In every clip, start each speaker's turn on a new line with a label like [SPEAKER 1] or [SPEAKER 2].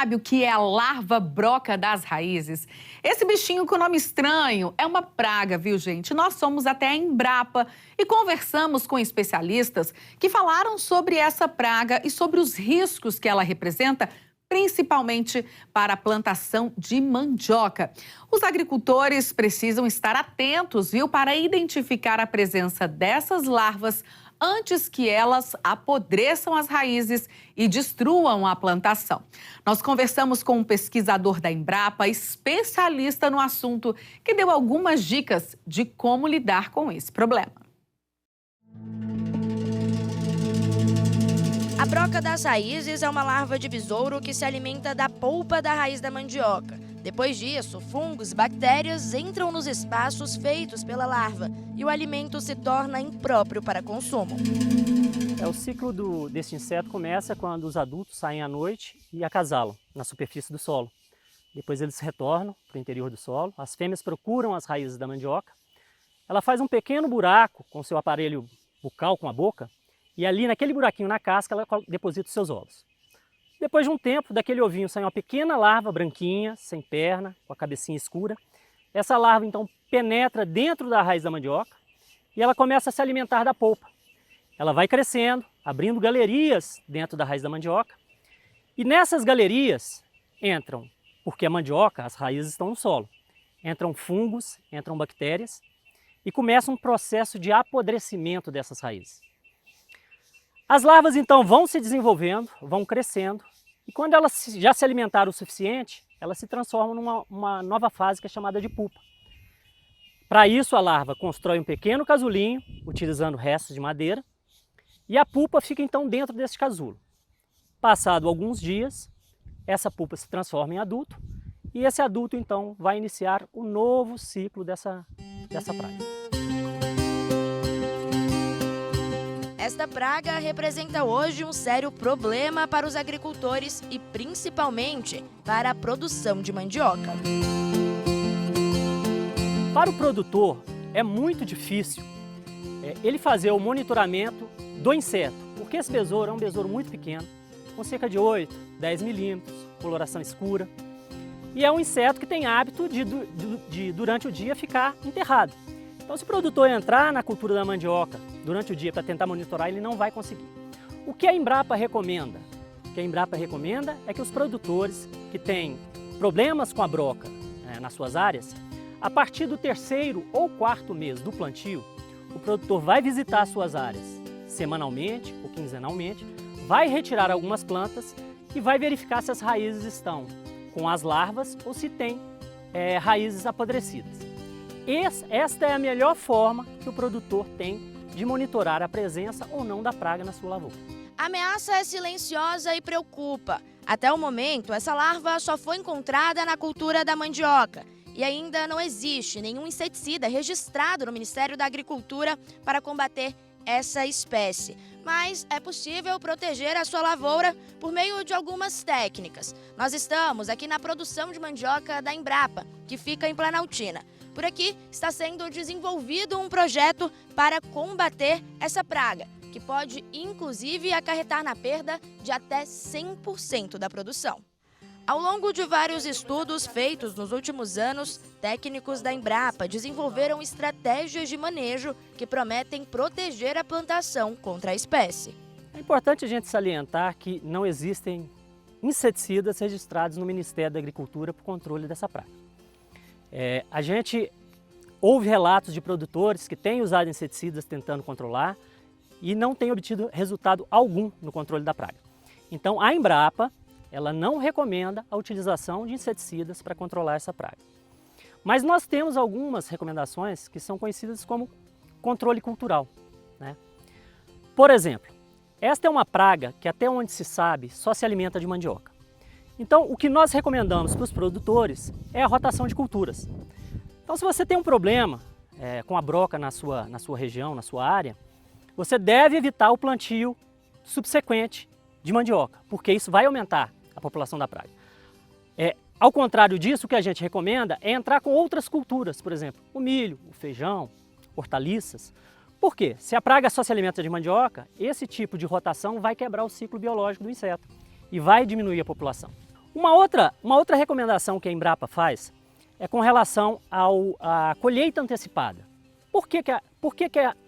[SPEAKER 1] sabe o que é a larva broca das raízes? Esse bichinho com nome estranho é uma praga, viu, gente? Nós somos até a Embrapa e conversamos com especialistas que falaram sobre essa praga e sobre os riscos que ela representa, principalmente para a plantação de mandioca. Os agricultores precisam estar atentos, viu, para identificar a presença dessas larvas antes que elas apodreçam as raízes e destruam a plantação. Nós conversamos com um pesquisador da Embrapa, especialista no assunto, que deu algumas dicas de como lidar com esse problema.
[SPEAKER 2] A broca das raízes é uma larva de besouro que se alimenta da polpa da raiz da mandioca. Depois disso, fungos e bactérias entram nos espaços feitos pela larva e o alimento se torna impróprio para consumo.
[SPEAKER 3] O ciclo desse inseto começa quando os adultos saem à noite e acasalam na superfície do solo. Depois eles retornam para o interior do solo, as fêmeas procuram as raízes da mandioca, ela faz um pequeno buraco com seu aparelho bucal, com a boca, e ali naquele buraquinho na casca ela deposita os seus ovos. Depois de um tempo, daquele ovinho sai uma pequena larva branquinha, sem perna, com a cabecinha escura. Essa larva então penetra dentro da raiz da mandioca e ela começa a se alimentar da polpa. Ela vai crescendo, abrindo galerias dentro da raiz da mandioca. E nessas galerias entram, porque a mandioca, as raízes estão no solo, entram fungos, entram bactérias e começa um processo de apodrecimento dessas raízes. As larvas então vão se desenvolvendo, vão crescendo e quando elas já se alimentaram o suficiente, elas se transformam numa nova fase que é chamada de pupa. Para isso a larva constrói um pequeno casulinho, utilizando restos de madeira, e a pupa fica então dentro desse casulo. Passado alguns dias, essa pupa se transforma em adulto e esse adulto então vai iniciar o novo ciclo dessa praga.
[SPEAKER 2] Esta praga representa hoje um sério problema para os agricultores e principalmente para a produção de mandioca.
[SPEAKER 3] Para o produtor é muito difícil ele fazer o monitoramento do inseto, porque esse besouro é um besouro muito pequeno, com cerca de 8, 10 milímetros, coloração escura, e é um inseto que tem hábito de durante o dia ficar enterrado. Então, se o produtor entrar na cultura da mandioca durante o dia para tentar monitorar, ele não vai conseguir. O que a Embrapa recomenda? O que a Embrapa recomenda é que os produtores que têm problemas com a broca nas suas áreas, a partir do 3º ou 4º mês do plantio, o produtor vai visitar as suas áreas semanalmente ou quinzenalmente, vai retirar algumas plantas e vai verificar se as raízes estão com as larvas ou se tem raízes apodrecidas. Esta é a melhor forma que o produtor tem de monitorar a presença ou não da praga na sua lavoura.
[SPEAKER 2] A ameaça é silenciosa e preocupa. Até o momento, essa larva só foi encontrada na cultura da mandioca e ainda não existe nenhum inseticida registrado no Ministério da Agricultura para combater essa espécie. Mas é possível proteger a sua lavoura por meio de algumas técnicas. Nós estamos aqui na produção de mandioca da Embrapa, que fica em Planaltina. Por aqui está sendo desenvolvido um projeto para combater essa praga, que pode inclusive acarretar na perda de até 100% da produção. Ao longo de vários estudos feitos nos últimos anos, técnicos da Embrapa desenvolveram estratégias de manejo que prometem proteger a plantação contra a espécie.
[SPEAKER 3] É importante a gente salientar que não existem inseticidas registrados no Ministério da Agricultura para o controle dessa praga. A gente ouve relatos de produtores que têm usado inseticidas tentando controlar e não têm obtido resultado algum no controle da praga. Então a Embrapa ela não recomenda a utilização de inseticidas para controlar essa praga. Mas nós temos algumas recomendações que são conhecidas como controle cultural, né? Por exemplo, esta é uma praga que até onde se sabe só se alimenta de mandioca. Então, o que nós recomendamos para os produtores é a rotação de culturas. Então, se você tem um problema com a broca na sua região, na sua área, você deve evitar o plantio subsequente de mandioca, porque isso vai aumentar a população da praga. Ao contrário disso, o que a gente recomenda é entrar com outras culturas, por exemplo, o milho, o feijão, hortaliças. Por quê? Se a praga só se alimenta de mandioca, esse tipo de rotação vai quebrar o ciclo biológico do inseto e vai diminuir a população. Uma outra recomendação que a Embrapa faz é com relação à colheita antecipada. Por que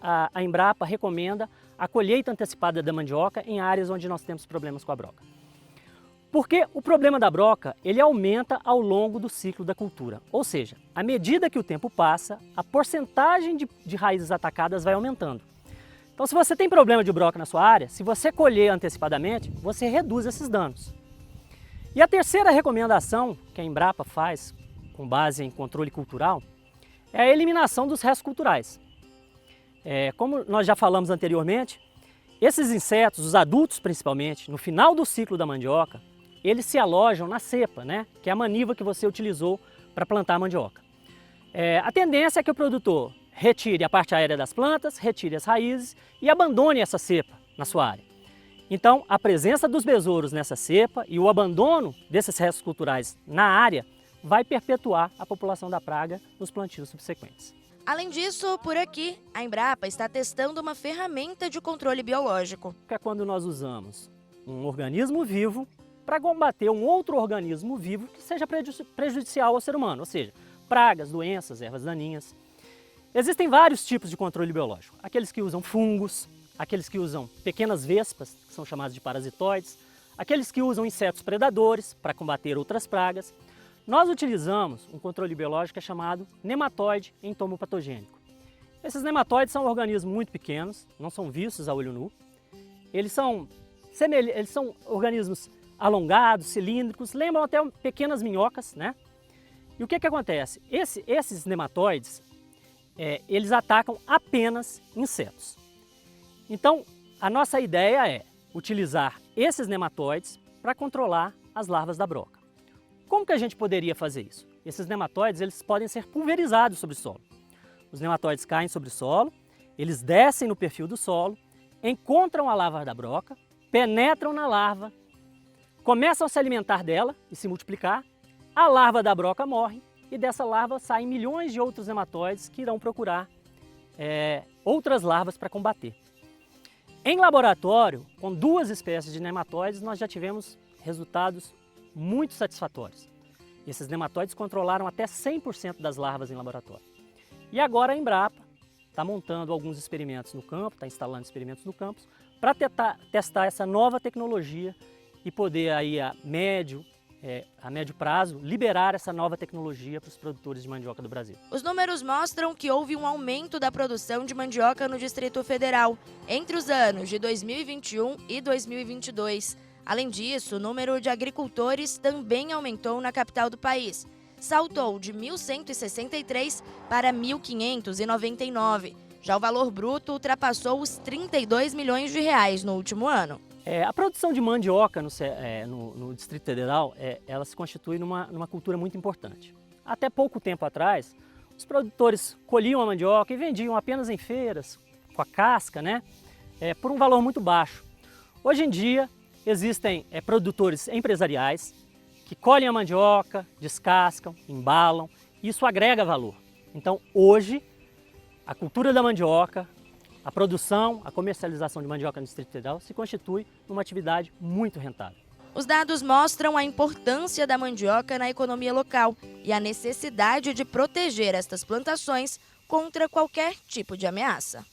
[SPEAKER 3] a Embrapa recomenda a colheita antecipada da mandioca em áreas onde nós temos problemas com a broca? Porque o problema da broca, ele aumenta ao longo do ciclo da cultura. Ou seja, à medida que o tempo passa, a porcentagem de raízes atacadas vai aumentando. Então, se você tem problema de broca na sua área, se você colher antecipadamente, você reduz esses danos. E a terceira recomendação que a Embrapa faz, com base em controle cultural, é a eliminação dos restos culturais. Como nós já falamos anteriormente, esses insetos, os adultos principalmente, no final do ciclo da mandioca, eles se alojam na cepa, né? Que é a maniva que você utilizou para plantar a mandioca. A tendência é que o produtor retire a parte aérea das plantas, retire as raízes e abandone essa cepa na sua área. Então, a presença dos besouros nessa cepa e o abandono desses restos culturais na área vai perpetuar a população da praga nos plantios subsequentes.
[SPEAKER 2] Além disso, por aqui, a Embrapa está testando uma ferramenta de controle biológico.
[SPEAKER 3] Que é quando nós usamos um organismo vivo para combater um outro organismo vivo que seja prejudicial ao ser humano, ou seja, pragas, doenças, ervas daninhas. Existem vários tipos de controle biológico. Aqueles que usam fungos, aqueles que usam pequenas vespas, que são chamadas de parasitoides, aqueles que usam insetos predadores para combater outras pragas. Nós utilizamos um controle biológico que é chamado nematóide entomopatogênico. Esses nematóides são organismos muito pequenos, não são vistos a olho nu. Eles são organismos alongados, cilíndricos, lembram até pequenas minhocas, né? E o que acontece? Esses nematóides, eles atacam apenas insetos. Então, a nossa ideia é utilizar esses nematóides para controlar as larvas da broca. Como que a gente poderia fazer isso? Esses nematóides, eles podem ser pulverizados sobre o solo. Os nematóides caem sobre o solo, eles descem no perfil do solo, encontram a larva da broca, penetram na larva, começam a se alimentar dela e se multiplicar, a larva da broca morre e dessa larva saem milhões de outros nematóides que irão procurar outras larvas para combater. Em laboratório, com 2 espécies de nematóides, nós já tivemos resultados muito satisfatórios. Esses nematóides controlaram até 100% das larvas em laboratório. E agora a Embrapa está montando alguns experimentos no campo, está instalando experimentos no campus, para testar essa nova tecnologia e poder aí a médio prazo liberar essa nova tecnologia para os produtores de mandioca do Brasil.
[SPEAKER 2] Os números mostram que houve um aumento da produção de mandioca no Distrito Federal entre os anos de 2021 e 2022. Além disso, o número de agricultores também aumentou na capital do país. Saltou de 1.163 para 1.599. Já o valor bruto ultrapassou os 32 milhões de reais no último ano.
[SPEAKER 3] A produção de mandioca no Distrito Federal, ela se constitui numa cultura muito importante. Até pouco tempo atrás, os produtores colhiam a mandioca e vendiam apenas em feiras, com a casca, né, por um valor muito baixo. Hoje em dia, existem produtores empresariais que colhem a mandioca, descascam, embalam, e isso agrega valor. Então, hoje, a cultura da mandioca, a produção, a comercialização de mandioca no Distrito Federal se constitui numa atividade muito rentável.
[SPEAKER 2] Os dados mostram a importância da mandioca na economia local e a necessidade de proteger estas plantações contra qualquer tipo de ameaça.